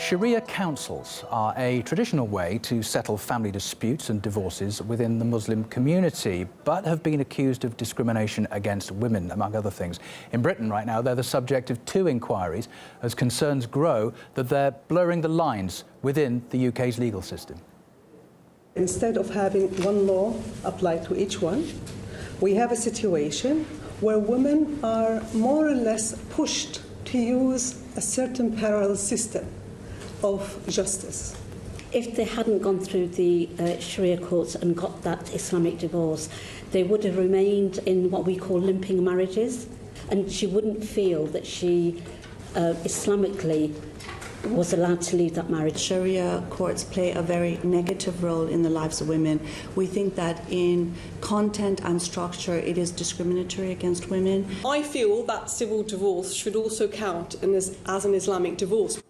Sharia Councils are a traditional way to settle family disputes and divorces within the Muslim community, but have been accused of discrimination against women, among other things. In Britain right now, they're the subject of 2 inquiries as concerns grow that they're blurring the lines within the UK's legal system. Instead of having one law apply to each one, we have a situation where women are more or less pushed to use a certain parallel system of justice. If they hadn't gone through the Sharia courts and got that Islamic divorce, they would have remained in what we call limping marriages, and she wouldn't feel that she Islamically was allowed to leave that marriage. Sharia courts play a very negative role in the lives of women. We think that in content and structure it is discriminatory against women. I feel that civil divorce should also count as an Islamic divorce.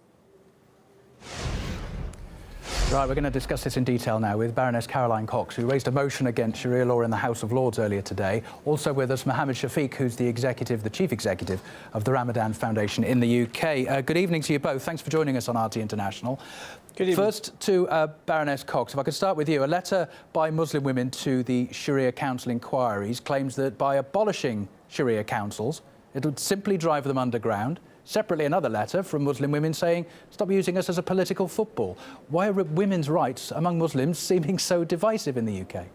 Right, we're going to discuss this in detail now with Baroness Cox, who raised a motion against Sharia law in the House of Lords earlier today. Also with us, Mohammed Shafiq, who's the chief executive of the Ramadan Foundation in the UK. Good evening to you both. Thanks for joining us on RT International. Good evening. First to Baroness Cox, if I could start with you. A letter by Muslim women to the Sharia Council inquiries claims that by abolishing Sharia councils, it would simply drive them underground. Separately, another letter from Muslim women saying, stop using us as a political football. Why are women's rights among Muslims seeming so divisive in the UK?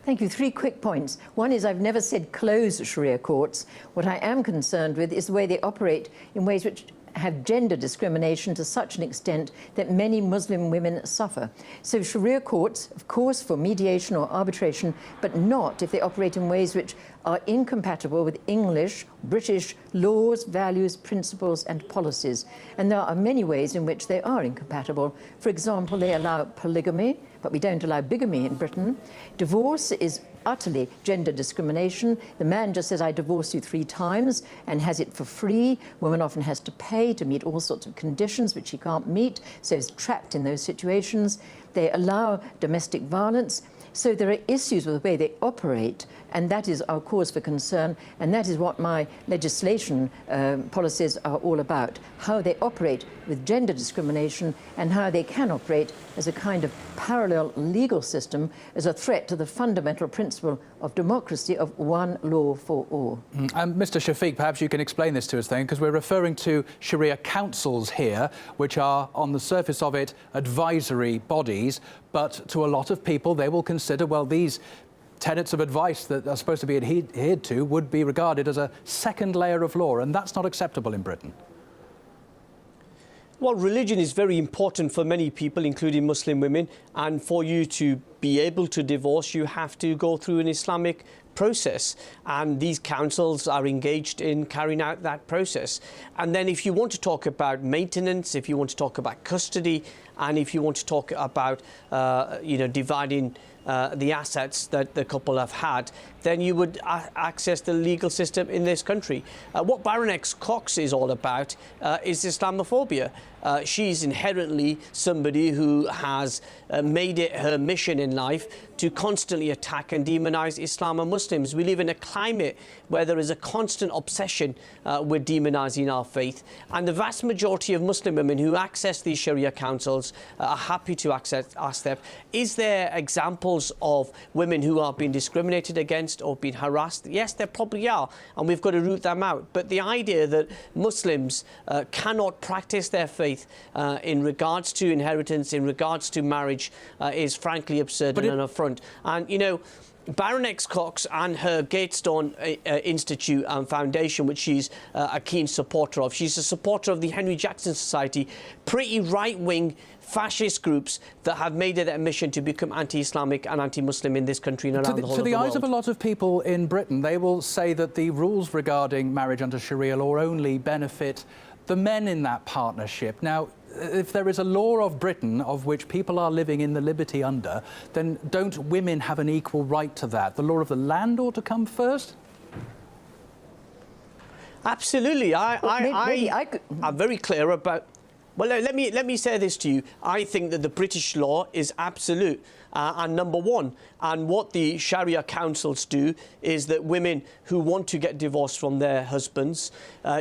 Thank you. 3 quick points. One is I've never said close Sharia courts. What I am concerned with is the way they operate in ways which have gender discrimination to such an extent that many Muslim women suffer. So Sharia courts, of course, for mediation or arbitration, but not if they operate in ways which are incompatible with English, British laws, values, principles and policies. And there are many ways in which they are incompatible. For example, they allow polygamy, but we don't allow bigamy in Britain. Divorce is utterly gender discrimination. The man just says, I divorce you 3 times, and has it for free. Woman often has to pay to meet all sorts of conditions which she can't meet, so is trapped in those situations. They allow domestic violence. So there are issues with the way they operate, and that is our cause for concern, and that is what my legislation policies are all about, how they operate with gender discrimination and how they can operate as a kind of parallel legal system as a threat to the fundamental principle of democracy of one law for all. Mr. Shafiq, perhaps you can explain this to us then, because we're referring to Sharia councils here, which are, on the surface of it, advisory bodies, but to a lot of people they will consider, well, these tenets of advice that are supposed to be adhered to would be regarded as a second layer of law, and that's not acceptable in Britain. Well, religion is very important for many people, including Muslim women, and for you to be able to divorce, you have to go through an Islamic process, and these councils are engaged in carrying out that process. And then if you want to talk about maintenance, if you want to talk about custody, and if you want to talk about dividing the assets that the couple have had, then you would access the legal system in this country. What Baroness Cox is all about is Islamophobia. She's inherently somebody who has made it her mission in life to constantly attack and demonize Islam and Muslims. We live in a climate where there is a constant obsession with demonizing our faith, and the vast majority of Muslim women who access these Sharia councils are happy to ask them, is there examples of women who are being discriminated against or being harassed? Yes, there probably are, and we've got to root them out. But the idea that Muslims cannot practice their faith in regards to inheritance, in regards to marriage, is frankly absurd and an affront. And, you know, Baroness Cox and her Gatestone Institute and Foundation, which she's a keen supporter of. She's a supporter of the Henry Jackson Society, pretty right-wing fascist groups that have made it their mission to become anti-Islamic and anti-Muslim in this country and around the whole of the world. To the eyes of a lot of people in Britain, they will say that the rules regarding marriage under Sharia law only benefit the men in that partnership. Now, if there is a law of Britain of which people are living in the liberty under, then don't women have an equal right to that? The law of the land ought to come first? Absolutely. I'm very clear about... Well, let me say this to you. I think that the British law is absolute and number one. And what the Sharia Councils do is that women who want to get divorced from their husbands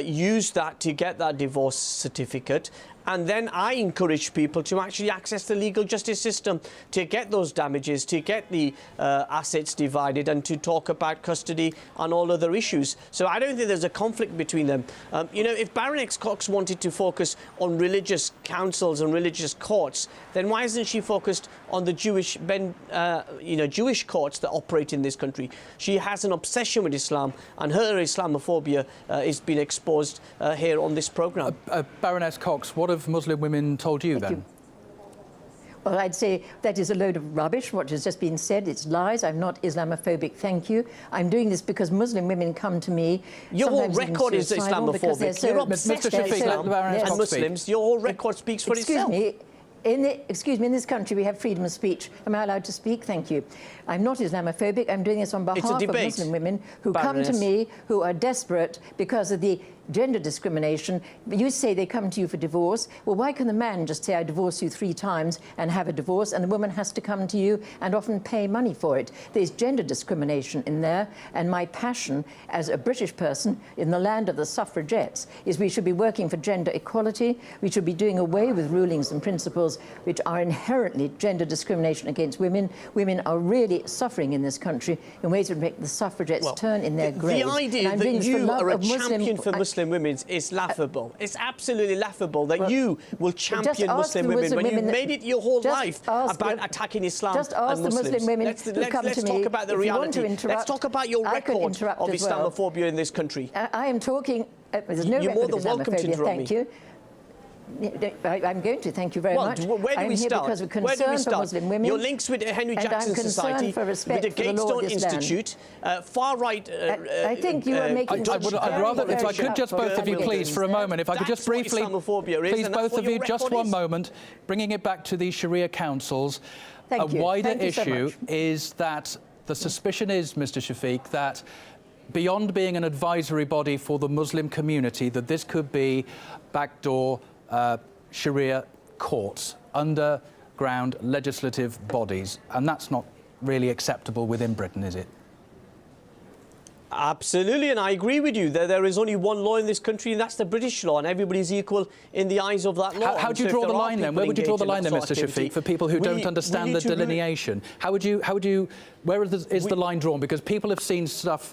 use that to get that divorce certificate. And then I encourage people to actually access the legal justice system to get those damages, to get the assets divided, and to talk about custody and all other issues. So I don't think there's a conflict between them. You know, if Baroness Cox wanted to focus on religious councils and religious courts, then why isn't she focused on the Jewish courts that operate in this country? She has an obsession with Islam, and her Islamophobia is being exposed here on this programme. Baroness Cox, what have Muslim women told you then? Well, I'd say that is a load of rubbish, what has just been said. It's lies. I'm not Islamophobic, thank you. I'm doing this because Muslim women come to me. Your whole record is Islamophobic. You're obsessed with Islam and Muslims. Your whole record speaks for itself. Excuse me, in this country we have freedom of speech. Am I allowed to speak? Thank you. I'm not Islamophobic. I'm doing this on behalf of Muslim women who come to me, who are desperate because of the gender discrimination. You say they come to you for divorce. Well, why can the man just say, I divorce you 3 times and have a divorce, and the woman has to come to you and often pay money for it? There's gender discrimination in there, and my passion as a British person in the land of the suffragettes is we should be working for gender equality. We should be doing away with rulings and principles which are inherently gender discrimination against women. Women are really suffering in this country in ways that make the suffragettes turn in their graves. The idea that you are a champion for Muslim women is laughable. It's absolutely laughable that you will champion Muslim women when you've made it your whole life about attacking Islam and Muslims. Muslim women let's talk about the reality. Let's talk about your record of Islamophobia in this country. I am talking... there's no You're more than welcome to interrupt me. Thank you. I'm going to, thank you very much. Where do we start? Because of concern for Muslim women. Your links with Henry Jackson Society, with the Gatestone Institute, far-right... I think you are making... I'd rather, if I could just both of you, please, for a moment, if I could just briefly... Please, both of you, just one moment, bringing it back to the Sharia Councils. A wider issue is that the suspicion is, Mr. Shafiq, that beyond being an advisory body for the Muslim community, that this could be backdoor Sharia courts, underground legislative bodies, and that's not really acceptable within Britain, is it? Absolutely, and I agree with you. There is only one law in this country, and that's the British law, and everybody's equal in the eyes of that law. How do you draw the line then? Where would you draw the line then, Mr. Shafiq, for people who don't understand the delineation? Where is the line drawn? Because people have seen stuff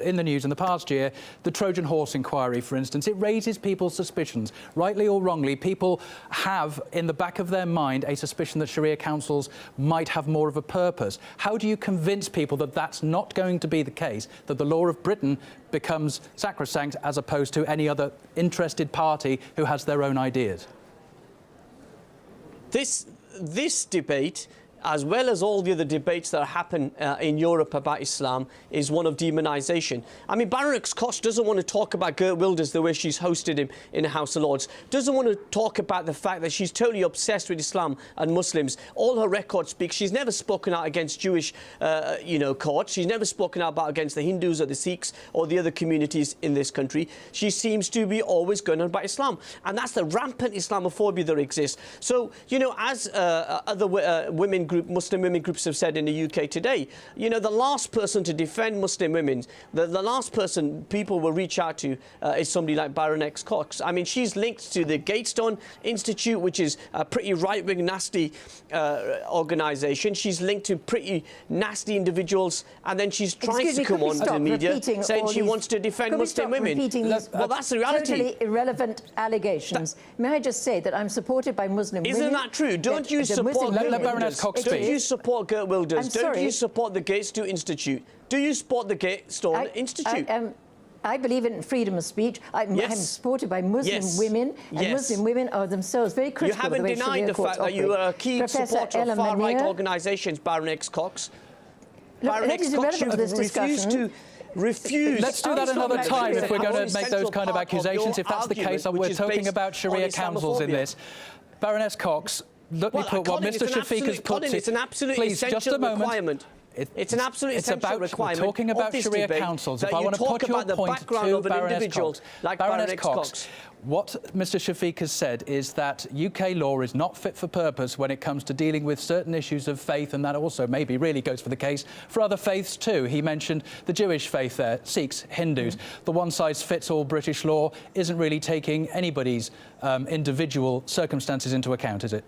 in the news in the past year, the Trojan horse inquiry, for instance. It raises people's suspicions. Rightly or wrongly, people have in the back of their mind a suspicion that Sharia councils might have more of a purpose. How do you convince people that that's not going to be the case, that the law of Britain becomes sacrosanct as opposed to any other interested party who has their own ideas? This debate, as well as all the other debates that happen in Europe about Islam, is one of demonisation. I mean, Baroness Cox doesn't want to talk about Geert Wilders the way she's hosted him in the House of Lords, doesn't want to talk about the fact that she's totally obsessed with Islam and Muslims. All her record speaks. She's never spoken out against Jewish, courts. She's never spoken out against the Hindus or the Sikhs or the other communities in this country. She seems to be always going on about Islam. And that's the rampant Islamophobia that exists. So, you know, as other Muslim women groups have said in the UK today, you know, the last person to defend Muslim women, the last person people will reach out to is somebody like Baroness Cox. I mean, she's linked to the Gatestone Institute, which is a pretty right-wing, nasty organisation. She's linked to pretty nasty individuals, and then she's trying to come onto the media saying she wants to defend Muslim women. Well, that's the reality. Totally irrelevant allegations. May I just say that I'm supported by Muslim women. Isn't that true? Don't you support Baroness Cox? Don't you support Geert Wilders? Don't you support the Gatestone Institute? Do you support the Gatestone Institute? I believe in freedom of speech. I'm supported by Muslim women, and Muslim women are themselves very critical of the way Sharia courts operate. You haven't denied the fact that you are a key supporter of far-right organisations, Baroness Cox. Baroness Cox, you refuse. Let's do that another time if we're going to make those kind of accusations. If that's the case, we're talking about Sharia councils in this. Baroness Cox, let me put what Mr. Shafiq has put. It's an absolute essential requirement. It's an absolute essential requirement. We're talking about of this Sharia debate councils. that If I you want to talk put your about the point background to of an Baroness individual Cox. like Baroness Cox, what Mr. Shafiq has said is that UK law is not fit for purpose when it comes to dealing with certain issues of faith, and that also maybe really goes for the case for other faiths too. He mentioned the Jewish faith there, Sikhs, Hindus. The one-size-fits-all British law isn't really taking anybody's individual circumstances into account, is it?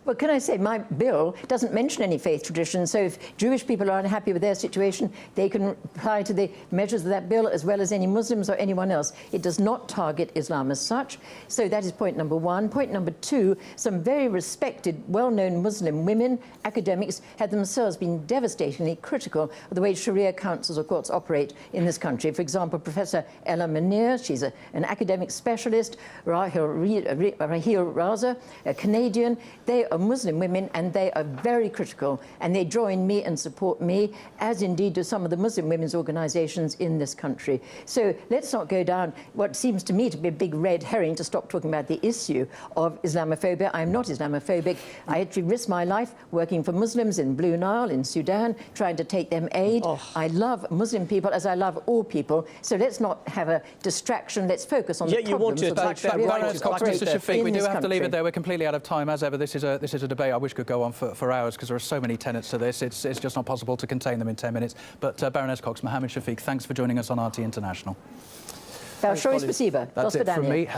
Well, can I say, my bill doesn't mention any faith tradition, so if Jewish people are unhappy with their situation, they can apply to the measures of that bill as well as any Muslims or anyone else. It does not target Islam as such. So that is point number one. Point number two, some very respected, well-known Muslim women, academics, have themselves been devastatingly critical of the way Sharia councils or courts operate in this country. For example, Professor Ella Munir, she's an academic specialist, Rahil Raza, a Canadian. They are Muslim women, and they are very critical, and they join me and support me, as indeed do some of the Muslim women's organisations in this country. So let's not go down what seems to me to be a big red herring to stop talking about the issue of Islamophobia. I'm not Islamophobic. I actually risked my life working for Muslims in Blue Nile, in Sudan, trying to take them aid. I love Muslim people as I love all people. So let's not have a distraction. Let's focus on the problems of Baroness Cox, Mr. Shafiq, we do have to leave it there. We're completely out of time. As ever, this is a debate I wish could go on for hours, because there are so many tenets to this. It's just not possible to contain them in 10 minutes. But Baroness Cox, Mohammed Shafiq, thanks for joining us on RT International. That's it from me.